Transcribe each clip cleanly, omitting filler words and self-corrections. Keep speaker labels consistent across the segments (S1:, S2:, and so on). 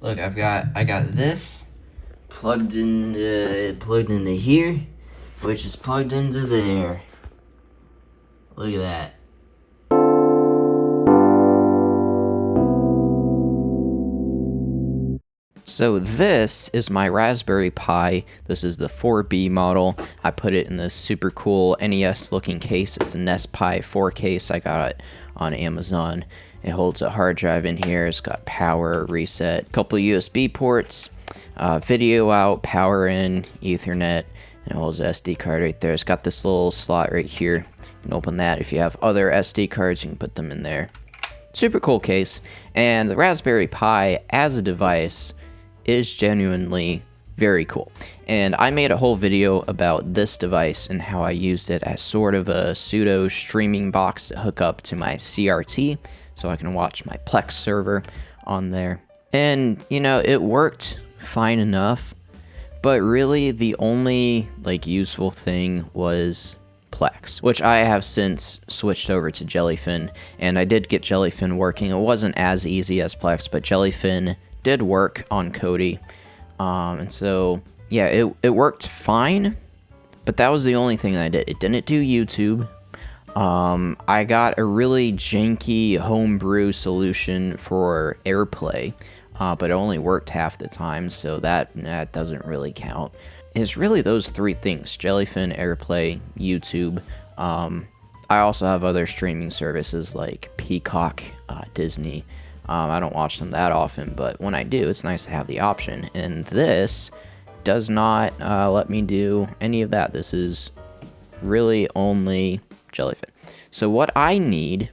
S1: Look, I got this plugged into here, which is plugged into there. Look at that. So this is my Raspberry Pi. This is the 4B model. I put it in this super cool NES looking case. It's the Nest Pi 4 case. I got it on Amazon. It holds a hard drive in here. It's got power, reset, a couple of USB ports, video out, power in, Ethernet, and it holds an SD card right there. It's got this little slot right here. You can open that. If you have other SD cards, you can put them in there. Super cool case. And the Raspberry Pi as a device is genuinely very cool. And I made a whole video about this device and how I used it as sort of a pseudo streaming box to hook up to my CRT so I can watch my Plex server on there. And, you know, it worked fine enough, but really the only, like, useful thing was Plex, which I have since switched over to Jellyfin, and I did get Jellyfin working. It wasn't as easy as Plex, but Jellyfin did work on Kodi, and so yeah, it worked fine, but that was the only thing that I did. It didn't do YouTube. I got a really janky homebrew solution for AirPlay, but it only worked half the time, so that doesn't really count. It's really those three things: Jellyfin, AirPlay, YouTube. I also have other streaming services like Peacock, Disney. I don't watch them that often, but when I do, it's nice to have the option. And this does not let me do any of that. This is really only Jellyfin. So what I need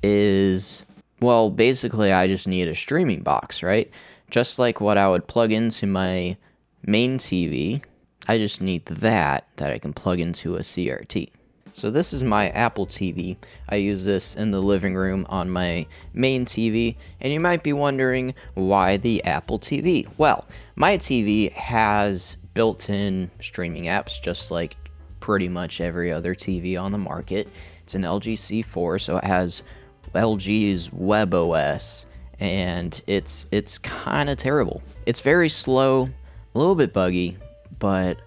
S1: is, well, basically I just need a streaming box, right? Just like what I would plug into my main TV, I just need that I can plug into a CRT. So this is my Apple TV. I use this in the living room on my main TV, and you might be wondering, why the Apple TV? Well, my TV has built-in streaming apps, just like pretty much every other TV on the market. It's an LG C4, so it has LG's WebOS, and it's kind of terrible. It's very slow, a little bit buggy, but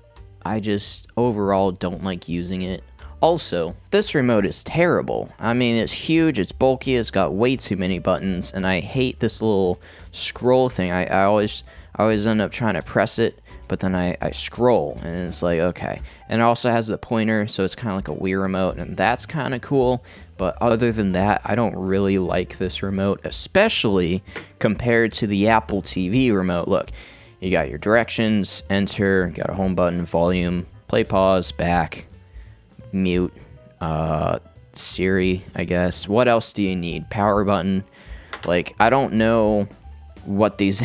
S1: I just overall don't like using it. Also, this remote is terrible. I mean, it's huge, it's bulky, it's got way too many buttons, and I hate this little scroll thing. I always end up trying to press it, but then I scroll, and it's like, okay. And it also has the pointer, so it's kind of like a Wii remote, and that's kind of cool. But other than that, I don't really like this remote, especially compared to the Apple TV remote. Look, you got your directions, enter, got a home button, volume, play, pause, back, mute, Siri, I guess. What else do you need? Power button. Like, I don't know what these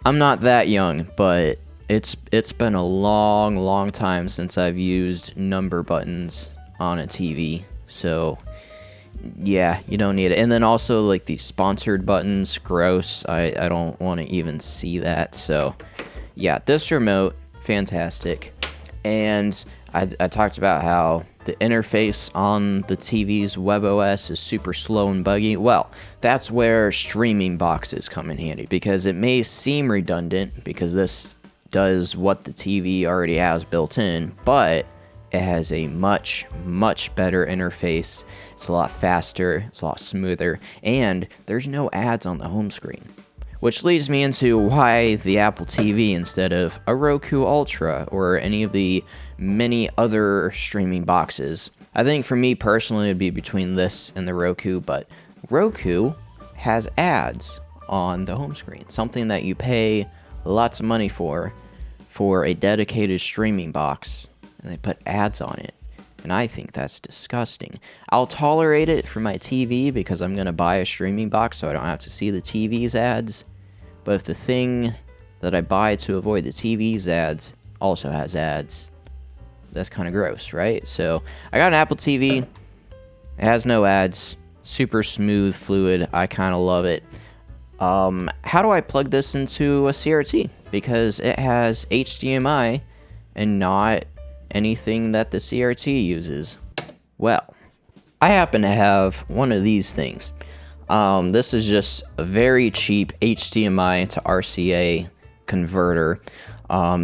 S1: I'm not that young, but it's been a long time since I've used number buttons on a TV. So yeah, you don't need it. And then also, like, these sponsored buttons, gross. I don't want to even see that. So yeah, this remote, fantastic. And I talked about how the interface on the TV's WebOS is super slow and buggy. Well, that's where streaming boxes come in handy, because it may seem redundant because this does what the TV already has built in, but it has a much better interface. It's a lot faster, it's a lot smoother, and there's no ads on the home screen. Which leads me into why the Apple TV instead of a Roku Ultra or any of the many other streaming boxes. I think for me personally, it'd be between this and the Roku, but Roku has ads on the home screen. Something that you pay lots of money for a dedicated streaming box, and they put ads on it. And I think that's disgusting. I'll tolerate it for my TV because I'm going to buy a streaming box so I don't have to see the TV's ads. But if the thing that I buy to avoid the TV's ads also has ads, that's kind of gross, right? So I got an Apple TV. It has no ads. Super smooth, fluid. I kind of love it. How do I plug this into a CRT? Because it has HDMI and not anything that the CRT uses. Well, I happen to have one of these things. This is just a very cheap HDMI to RCA converter.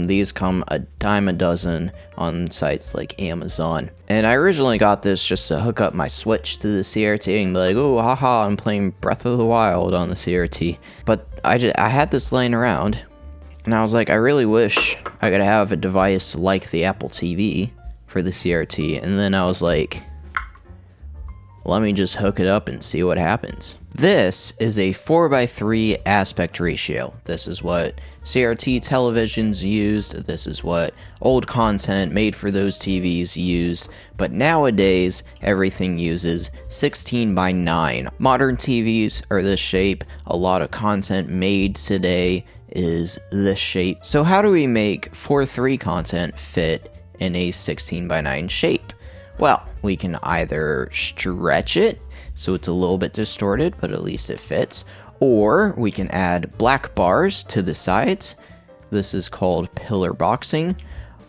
S1: These come a dime a dozen on sites like Amazon. And I originally got this just to hook up my Switch to the CRT and be like, oh, haha, I'm playing Breath of the Wild on the CRT. But I had this laying around, and I was like, I really wish I could have a device like the Apple TV for the CRT. And then I was like, let me just hook it up and see what happens. This is a 4:3 aspect ratio. This is what CRT televisions used. This is what old content made for those TVs used. But nowadays, everything uses 16:9. Modern TVs are this shape. A lot of content made today is this shape. So how do we make 4:3 content fit in a 16:9 shape? Well, we can either stretch it so it's a little bit distorted, but at least it fits, or we can add black bars to the sides. This is called pillar boxing.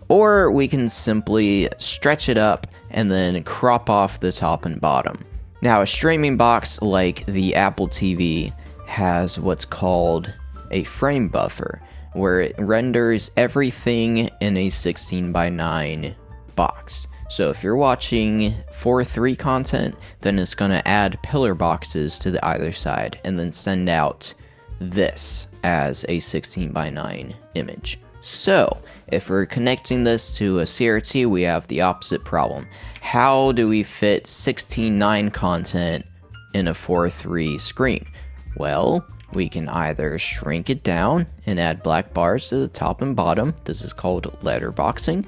S1: Or we can simply stretch it up and then crop off the top and bottom. Now, a streaming box like the Apple TV has what's called a frame buffer, where it renders everything in a 16:9 box. So if you're watching 4:3 content, then it's going to add pillar boxes to the either side and then send out this as a 16:9 image. So if we're connecting this to a CRT, we have the opposite problem. How do we fit 16:9 content in a 4:3 screen? Well, we can either shrink it down and add black bars to the top and bottom. This is called letterboxing.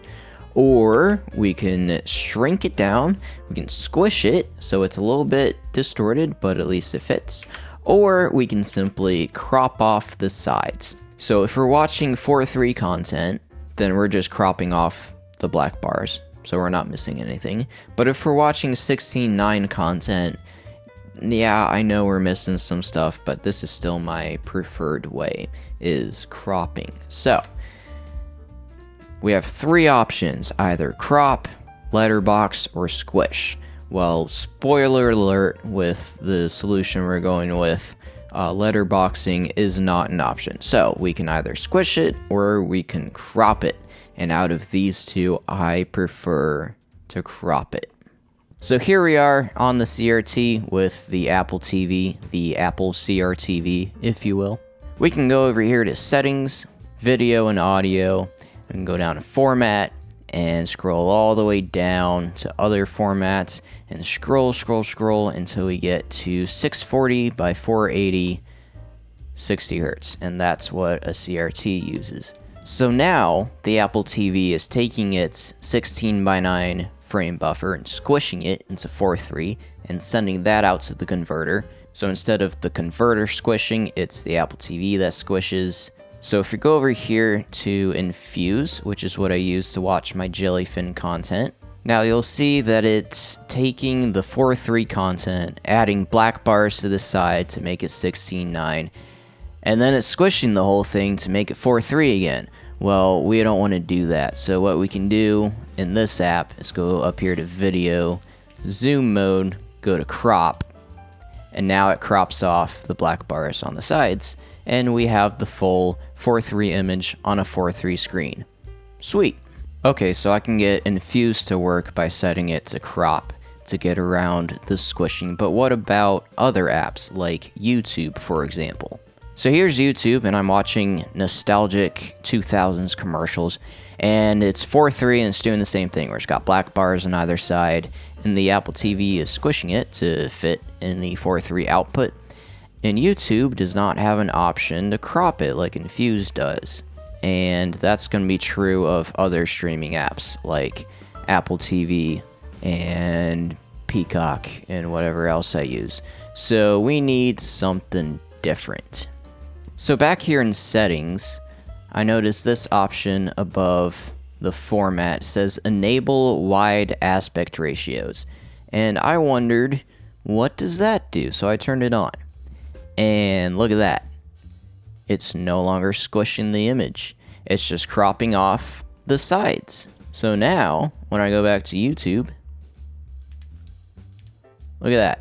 S1: Or we can shrink it down, we can squish it so it's a little bit distorted, but at least it fits. Or we can simply crop off the sides. So if we're watching 4:3 content, then we're just cropping off the black bars, so we're not missing anything. But if we're watching 16:9 content, yeah, I know we're missing some stuff, but this is still my preferred way, is cropping. So we have three options, either crop, letterbox, or squish. Well, spoiler alert with the solution we're going with, letterboxing is not an option. So we can either squish it or we can crop it. And out of these two, I prefer to crop it. So here we are on the CRT with the Apple TV, the Apple CRTv, if you will. We can go over here to settings, video and audio. We can go down to format and scroll all the way down to other formats and scroll until we get to 640 by 480 60 hertz, and that's what a CRT uses. So now the Apple TV is taking its 16:9 frame buffer and squishing it into 4:3 and sending that out to the converter. So instead of the converter squishing, it's the Apple TV that squishes. So if you go over here to infuse, which is what I use to watch my Jellyfin content, now you'll see that it's taking the 4:3 content, adding black bars to the side to make it 16:9, and then it's squishing the whole thing to make it 4:3 again. Well, we don't want to do that. So what we can do in this app is go up here to video, zoom mode, go to crop, and now it crops off the black bars on the sides, and we have the full 4:3 image on a 4:3 screen. Sweet. Okay, so I can get Infuse to work by setting it to crop to get around the squishing, but what about other apps like YouTube, for example? So here's YouTube, and I'm watching nostalgic 2000s commercials, and it's 4:3 and it's doing the same thing where it's got black bars on either side, and the Apple TV is squishing it to fit in the 4:3 output. And YouTube does not have an option to crop it like Infuse does. And that's going to be true of other streaming apps like Apple TV and Peacock and whatever else I use. So we need something different. So back here in settings, I noticed this option above the format says enable wide aspect ratios. And I wondered, what does that do? So I turned it on. And look at that. It's no longer squishing the image. It's just cropping off the sides. So now, when I go back to YouTube, look at that.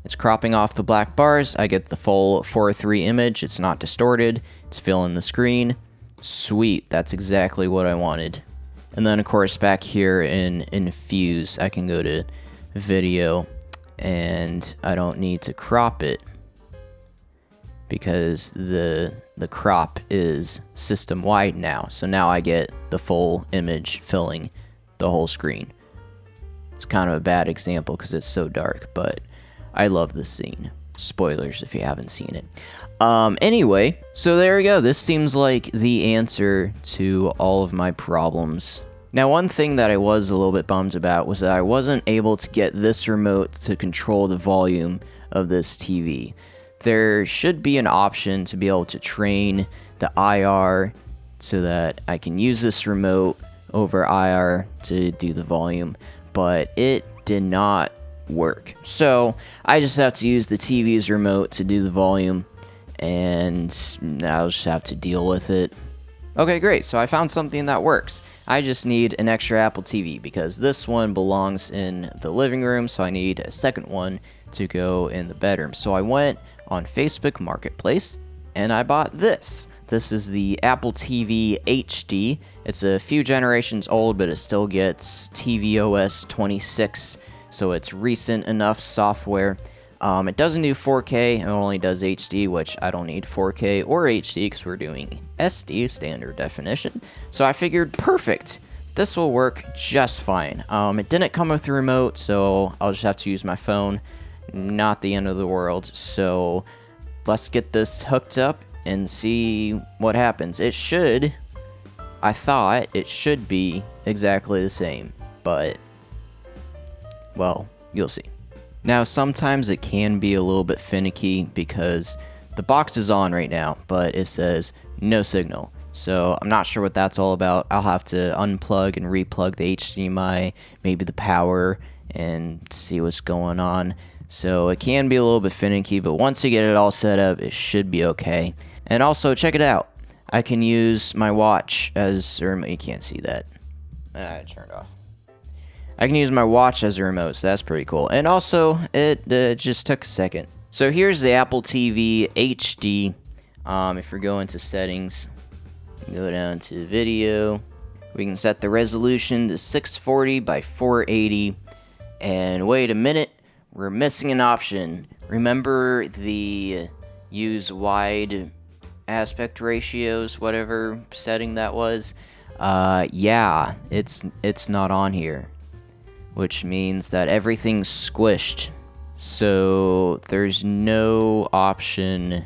S1: It's cropping off the black bars. I get the full 4:3 image. It's not distorted. It's filling the screen. Sweet, that's exactly what I wanted. And then of course back here in Infuse, I can go to video and I don't need to crop it because the crop is system wide now. So now I get the full image filling the whole screen. It's kind of a bad example because it's so dark, but I love this scene. Spoilers if you haven't seen it. Anyway, so there we go. This seems like the answer to all of my problems. Now, one thing that I was a little bit bummed about was that I wasn't able to get this remote to control the volume of this TV. There should be an option to be able to train the IR so that I can use this remote over IR to do the volume, but it did not work. So I just have to use the TV's remote to do the volume, and I'll just have to deal with it. Okay, great. So I found something that works. I just need an extra Apple TV because this one belongs in the living room, so I need a second one to go in the bedroom. So I went on Facebook Marketplace and I bought this. This is the Apple TV HD. It's a few generations old, but it still gets tvOS 26, so it's recent enough software. It doesn't do 4K, it only does HD, which I don't need 4K or HD because we're doing SD, standard definition. So I figured, perfect, this will work just fine. It didn't come with a remote, so I'll just have to use my phone. Not the end of the world. So let's get this hooked up and see what happens. I thought it should be exactly the same, but, well, you'll see. Now, sometimes it can be a little bit finicky because the box is on right now, but it says no signal. So I'm not sure what that's all about. I'll have to unplug and replug the HDMI, maybe the power, and see what's going on. So it can be a little bit finicky, but once you get it all set up, it should be okay. And also, check it out. I can use my watch as a remote. You can't see that. I turned off. I can use my watch as a remote, so that's pretty cool. And also, it just took a second. So here's the Apple TV HD. If we go into settings, go down to video. We can set the resolution to 640 by 480. And wait a minute, we're missing an option. Remember the use wide aspect ratios, whatever setting that was? Yeah, it's not on here, which means that everything's squished. So there's no option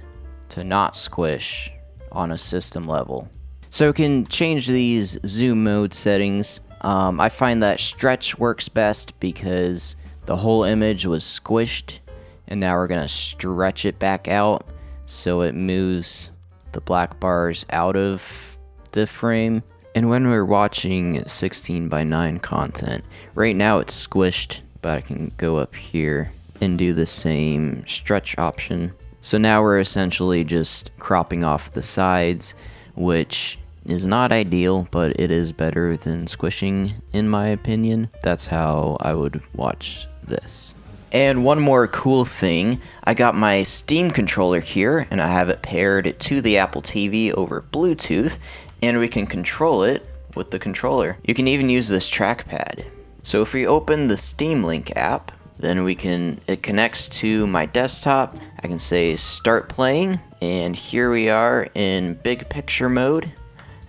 S1: to not squish on a system level. So we can change these zoom mode settings. I find that stretch works best because the whole image was squished, and now we're gonna stretch it back out so it moves the black bars out of the frame. And when we're watching 16:9 content, right now it's squished, but I can go up here and do the same stretch option. So now we're essentially just cropping off the sides, which is not ideal, but it is better than squishing, in my opinion. That's how I would watch this. And one more cool thing, I got my Steam controller here, and I have it paired to the Apple TV over Bluetooth, and we can control it with the controller. You can even use this trackpad. So if we open the Steam Link app, then it connects to my desktop. I can say start playing, and here we are in big picture mode.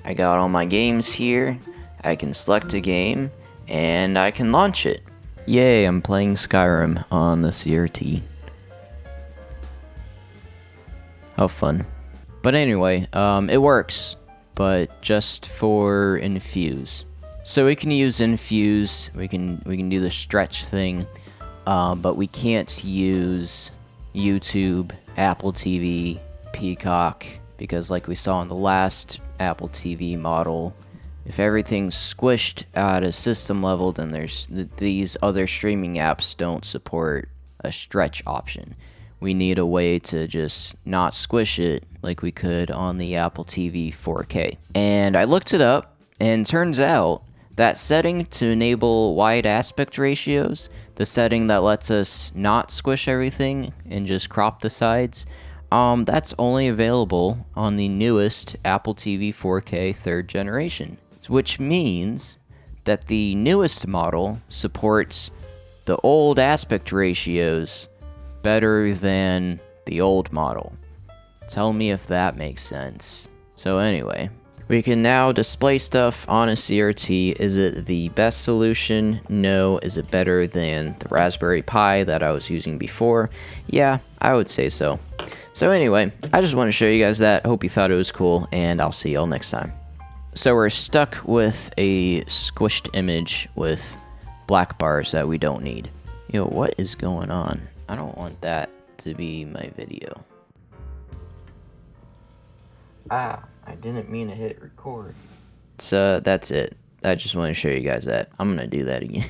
S1: I got all my games here. I can select a game, and I can launch it. Yay, I'm playing Skyrim on the CRT. How fun. But anyway, it works, but just for Infuse. So we can use Infuse, we can do the stretch thing, but we can't use YouTube, Apple TV, Peacock, because like we saw in the last Apple TV model, if everything's squished at a system level, then these other streaming apps don't support a stretch option. We need a way to just not squish it like we could on the Apple TV 4K. And I looked it up, and turns out That setting to enable wide aspect ratios, the setting that lets us not squish everything and just crop the sides, that's only available on the newest Apple TV 4K 3rd generation, which means that the newest model supports the old aspect ratios better than the old model. Tell me if that makes sense. So anyway, we can now display stuff on a CRT. Is it the best solution? No. Is it better than the Raspberry Pi that I was using before? Yeah, I would say so. So anyway, I just want to show you guys that. Hope you thought it was cool, and I'll see y'all next time. So we're stuck with a squished image with black bars that we don't need. Yo, what is going on? I don't want that to be my video. Ah, I didn't mean to hit record. So that's it. I just want to show you guys that. I'm gonna do that again.